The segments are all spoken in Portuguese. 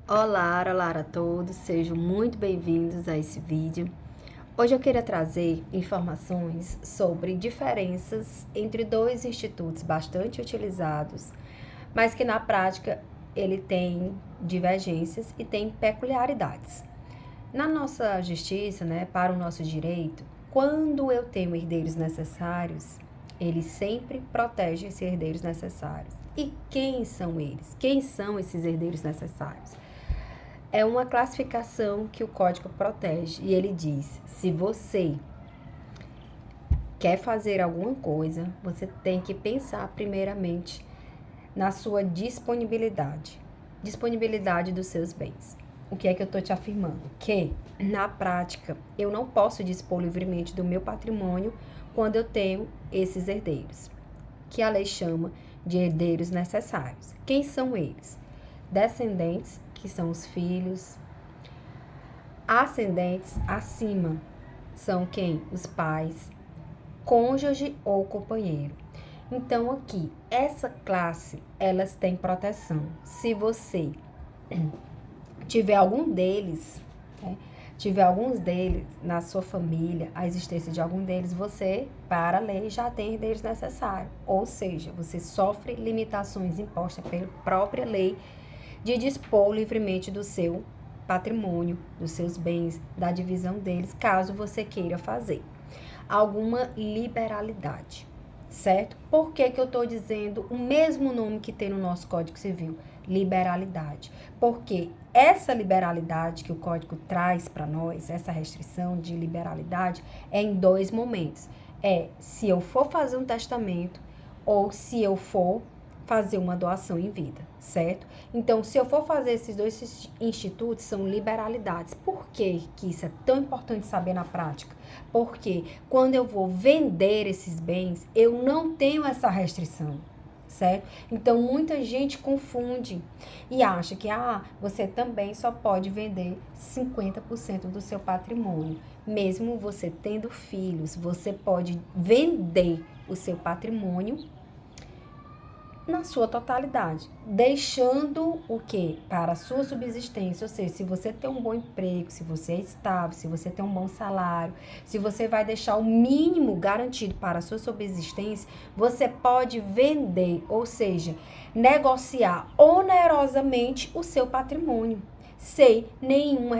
Olá a todos, sejam muito bem-vindos a esse vídeo. Hoje eu queria trazer informações sobre diferenças entre dois institutos bastante utilizados, mas que na prática ele tem divergências e tem peculiaridades. Na nossa justiça, para o nosso direito, quando eu tenho herdeiros necessários, ele sempre protege esses herdeiros necessários. E quem são eles? Quem são esses herdeiros necessários? É uma classificação que o código protege e ele diz: se você quer fazer alguma coisa, você tem que pensar primeiramente na sua disponibilidade dos seus bens. O que é que eu estou te afirmando? Que, na prática, eu não posso dispor livremente do meu patrimônio quando eu tenho esses herdeiros, que a lei chama de herdeiros necessários. Quem são eles? Descendentes, que são os filhos. Ascendentes acima são quem? Os pais, cônjuge ou companheiro. Então aqui, essa classe, elas têm proteção. Se você tiver alguns deles na sua família, a existência de algum deles, você, para a lei, já tem herdeiros necessários. Ou seja, você sofre limitações impostas pela própria lei de dispor livremente do seu patrimônio, dos seus bens, da divisão deles, caso você queira fazer alguma liberalidade, certo? Por que eu estou dizendo o mesmo nome que tem no nosso Código Civil? Liberalidade. Porque essa liberalidade que o Código traz para nós, essa restrição de liberalidade, é em dois momentos. É se eu for fazer um testamento ou se eu for fazer uma doação em vida, certo? Então, se eu for fazer esses dois institutos, são liberalidades. Por que isso é tão importante saber na prática? Porque quando eu vou vender esses bens, eu não tenho essa restrição, certo? Então, muita gente confunde e acha que, você também só pode vender 50% do seu patrimônio. Mesmo você tendo filhos, você pode vender o seu patrimônio na sua totalidade, deixando o que? Para a sua subsistência, ou seja, se você tem um bom emprego, se você é estável, se você tem um bom salário, se você vai deixar o mínimo garantido para a sua subsistência, você pode vender, ou seja, negociar onerosamente o seu patrimônio, sem nenhuma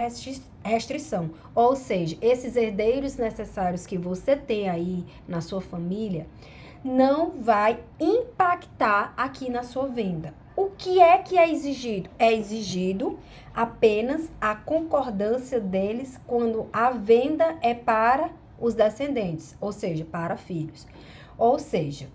restrição. Ou seja, esses herdeiros necessários que você tem aí na sua família, não vai impactar aqui na sua venda. O que é exigido? É exigido apenas a concordância deles quando a venda é para os descendentes, ou seja, para filhos. Ou seja,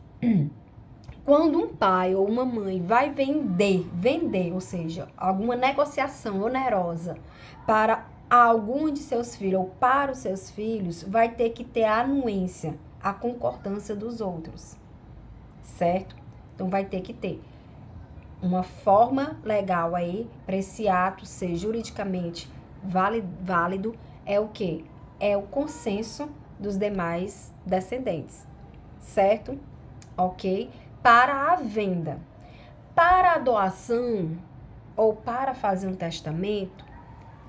quando um pai ou uma mãe vai vender, ou seja, alguma negociação onerosa para algum de seus filhos ou para os seus filhos, vai ter que ter a anuência, a concordância dos outros, certo? Então, vai ter que ter uma forma legal aí para esse ato ser juridicamente válido, é o quê? É o consenso dos demais descendentes, certo? Ok? Para a venda. Para a doação ou para fazer um testamento,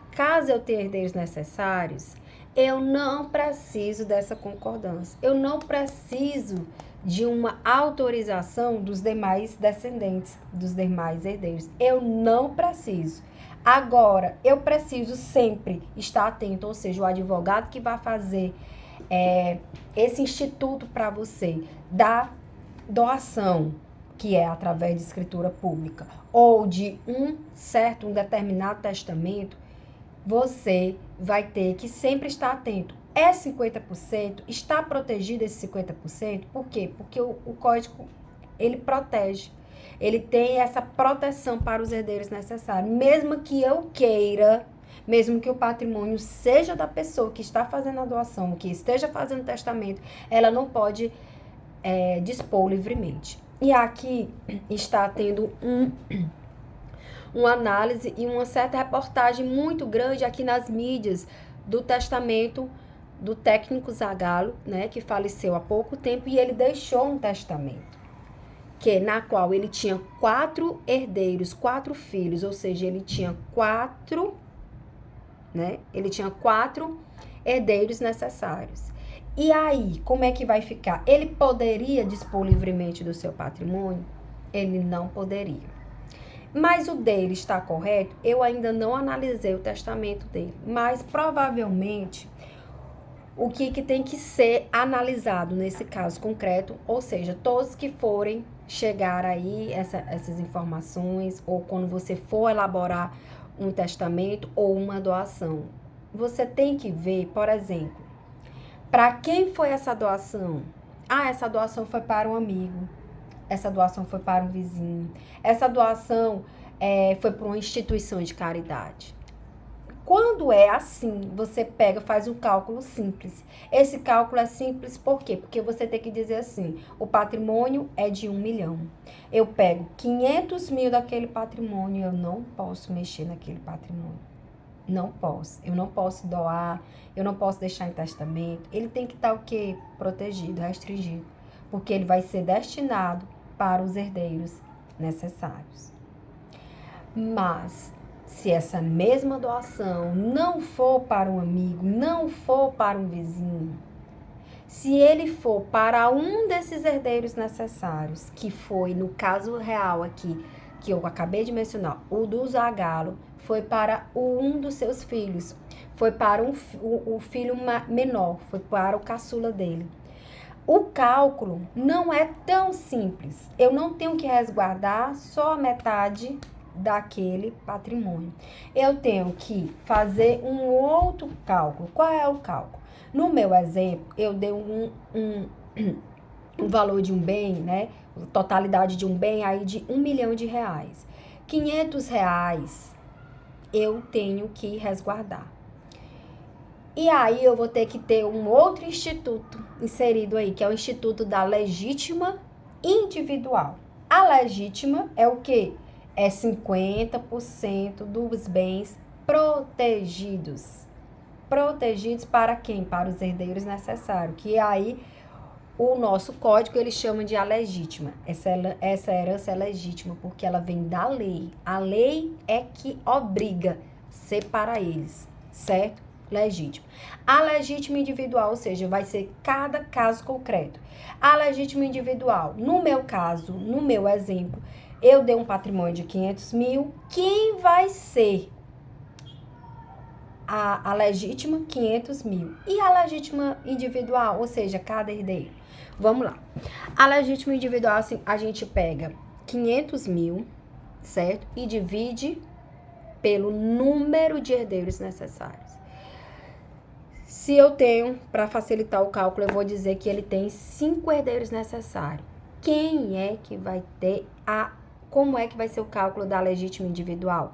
caso eu tenha herdeiros necessários, eu não preciso dessa concordância. Eu não preciso de uma autorização dos demais descendentes, dos demais herdeiros. Eu não preciso. Agora, eu preciso sempre estar atento, ou seja, o advogado que vai fazer esse instituto para você da doação, que é através de escritura pública, ou de um determinado testamento, você vai ter que sempre estar atento. É 50%? Está protegido esse 50%? Por quê? Porque o código, ele protege. Ele tem essa proteção para os herdeiros necessários. Mesmo que eu queira, mesmo que o patrimônio seja da pessoa que está fazendo a doação, que esteja fazendo o testamento, ela não pode dispor livremente. E aqui está tendo uma análise e uma certa reportagem muito grande aqui nas mídias do testamento do técnico Zagallo, né, que faleceu há pouco tempo, e ele deixou um testamento na qual ele tinha 4 herdeiros, 4 filhos, ou seja, ele tinha 4, né? Ele tinha 4 herdeiros necessários. E aí, como é que vai ficar? Ele poderia dispor livremente do seu patrimônio? Ele não poderia. Mas o dele está correto? Eu ainda não analisei o testamento dele, mas provavelmente o que tem que ser analisado nesse caso concreto, ou seja, todos que forem chegar aí essas informações, ou quando você for elaborar um testamento ou uma doação, você tem que ver, por exemplo, para quem foi essa doação? Ah, essa doação foi para um amigo, essa doação foi para um vizinho, essa doação foi para uma instituição de caridade. Quando é assim, você pega, faz um cálculo simples. Esse cálculo é simples por quê? Porque você tem que dizer assim, o patrimônio é de 1 milhão. Eu pego 500 mil daquele patrimônio, eu não posso mexer naquele patrimônio. Não posso. Eu não posso doar, eu não posso deixar em testamento. Ele tem que estar o quê? Protegido, restringido. Porque ele vai ser destinado para os herdeiros necessários. Mas se essa mesma doação não for para um amigo, não for para um vizinho, se ele for para um desses herdeiros necessários, que foi no caso real aqui, que eu acabei de mencionar, o do Zagalo, foi para um dos seus filhos, foi para o filho menor, foi para o caçula dele. O cálculo não é tão simples. Eu não tenho que resguardar só a metade daquele patrimônio. Eu tenho que fazer um outro cálculo. Qual é o cálculo? No meu exemplo, eu dei um valor de um bem, né? Totalidade de um bem aí de R$1 milhão. R$500 eu tenho que resguardar. E aí eu vou ter que ter um outro instituto inserido aí, que é o Instituto da Legítima Individual. A legítima é o quê? É 50% dos bens protegidos. Protegidos para quem? Para os herdeiros necessários, que aí o nosso código ele chama de a legítima. Essa herança é legítima porque ela vem da lei. A lei é que obriga ser para eles, certo? Legítimo. A legítima individual, ou seja, vai ser cada caso concreto. A legítima individual, no meu caso, no meu exemplo, eu dei um patrimônio de 500 mil. Quem vai ser a legítima? 500 mil. E a legítima individual, ou seja, cada herdeiro? Vamos lá. A legítima individual, assim, a gente pega 500 mil, certo? E divide pelo número de herdeiros necessários. Se eu tenho, para facilitar o cálculo, eu vou dizer que ele tem 5 herdeiros necessários. Quem é que vai ter como é que vai ser o cálculo da legítima individual?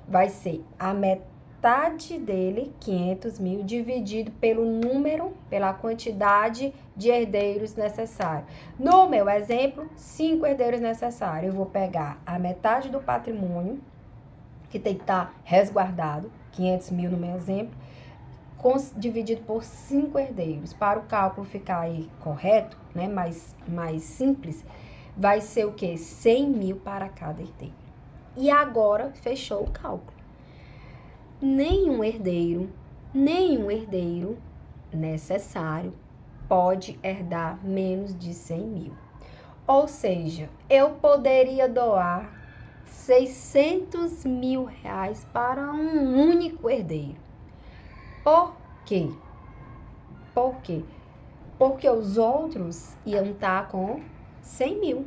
Vai ser a metade dele, 500 mil, dividido pelo número, pela quantidade de herdeiros necessários. No meu exemplo, 5 herdeiros necessários. Eu vou pegar a metade do patrimônio, que tem que estar resguardado, 500 mil no meu exemplo, dividido por 5 herdeiros. Para o cálculo ficar aí correto, né, mais simples, vai ser o quê? 100 mil para cada herdeiro. E agora, fechou o cálculo. Nenhum herdeiro necessário pode herdar menos de 100 mil. Ou seja, eu poderia doar 600 mil reais para um único herdeiro. Por quê? Por quê? Porque os outros iam estar com 100 mil.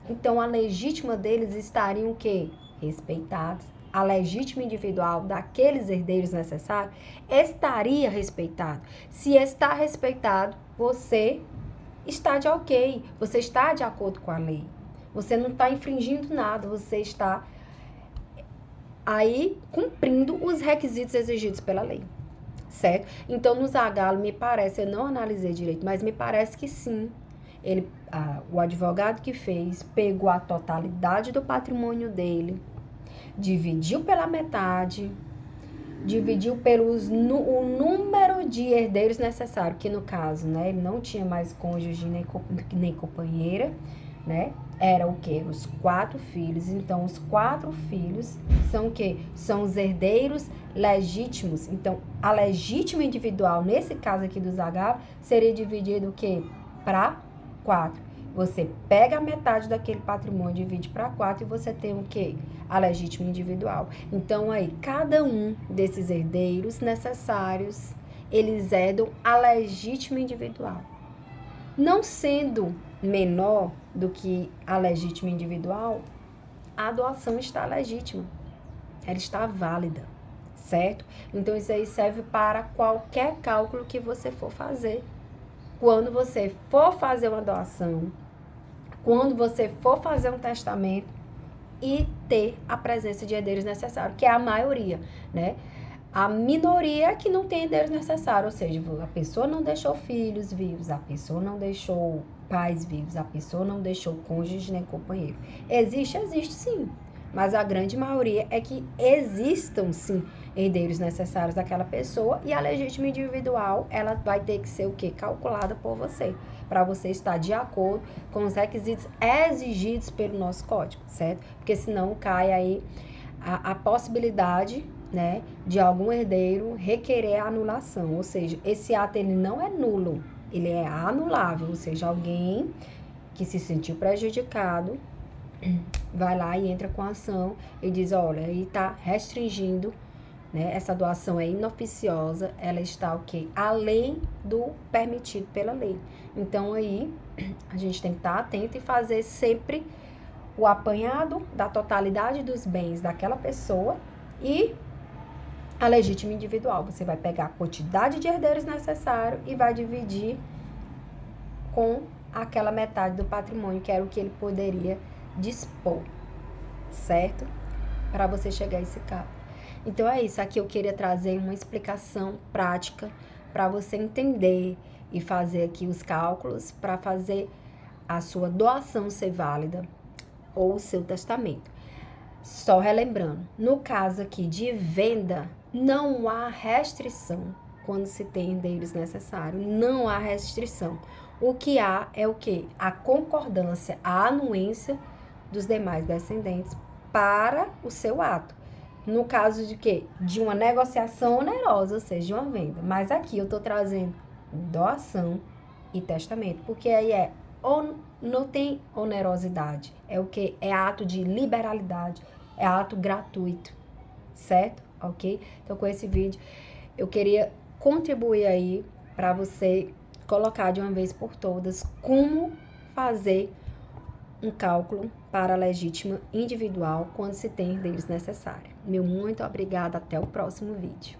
Então, a legítima deles estariam o quê? Respeitados. A legítima individual daqueles herdeiros necessários estaria respeitado. Se está respeitado, você está de ok. Você está de acordo com a lei. Você não está infringindo nada. Você está aí cumprindo os requisitos exigidos pela lei. Certo? Então, no Zagalo, me parece, eu não analisei direito, mas me parece que sim. O advogado que fez, pegou a totalidade do patrimônio dele, dividiu pela metade, dividiu o número de herdeiros necessário, que no caso, né, ele não tinha mais cônjuge nem companheira, né? Era o quê? Os 4 filhos. Então, os 4 filhos são o quê? São os herdeiros legítimos. Então, a legítima individual, nesse caso aqui do Zagalo, seria dividido o quê? Para 4. Você pega a metade daquele patrimônio, divide para 4 e você tem o quê? A legítima individual. Então, aí, cada um desses herdeiros necessários, eles herdam a legítima individual. Não sendo menor do que a legítima individual, a doação está legítima. Ela está válida, certo? Então, isso aí serve para qualquer cálculo que você for fazer. Quando você for fazer uma doação, quando você for fazer um testamento e ter a presença de herdeiros necessários, que é a maioria, né? A minoria que não tem herdeiros necessários, ou seja, a pessoa não deixou filhos vivos, a pessoa não deixou pais vivos, a pessoa não deixou cônjuge nem companheiro. Existe sim, mas a grande maioria é que existam sim herdeiros necessários daquela pessoa e a legítima individual, ela vai ter que ser o quê? Calculada por você, para você estar de acordo com os requisitos exigidos pelo nosso código, certo? Porque senão cai aí a possibilidade, né, de algum herdeiro requerer a anulação, ou seja, esse ato ele não é nulo, ele é anulável, ou seja, alguém que se sentiu prejudicado vai lá e entra com a ação e diz, olha, aí está restringindo, né, essa doação é inoficiosa, ela está o quê? Além do permitido pela lei. Então aí a gente tem que estar atento e fazer sempre o apanhado da totalidade dos bens daquela pessoa e a legítima individual. Você vai pegar a quantidade de herdeiros necessário e vai dividir com aquela metade do patrimônio, que era o que ele poderia dispor, certo? Para você chegar a esse cálculo. Então, é isso. Aqui eu queria trazer uma explicação prática para você entender e fazer aqui os cálculos para fazer a sua doação ser válida ou o seu testamento. Só relembrando, no caso aqui de venda, não há restrição quando se tem herdeiros necessários, não há restrição. O que há é o quê? A concordância, a anuência dos demais descendentes para o seu ato. No caso de quê? De uma negociação onerosa, ou seja, de uma venda. Mas aqui eu estou trazendo doação e testamento, porque aí não tem onerosidade, é o que? É ato de liberalidade, é ato gratuito, certo? Ok? Então, com esse vídeo, eu queria contribuir aí para você colocar de uma vez por todas como fazer um cálculo para a legítima individual quando se tem herdeiros necessários. Meu muito obrigada, até o próximo vídeo.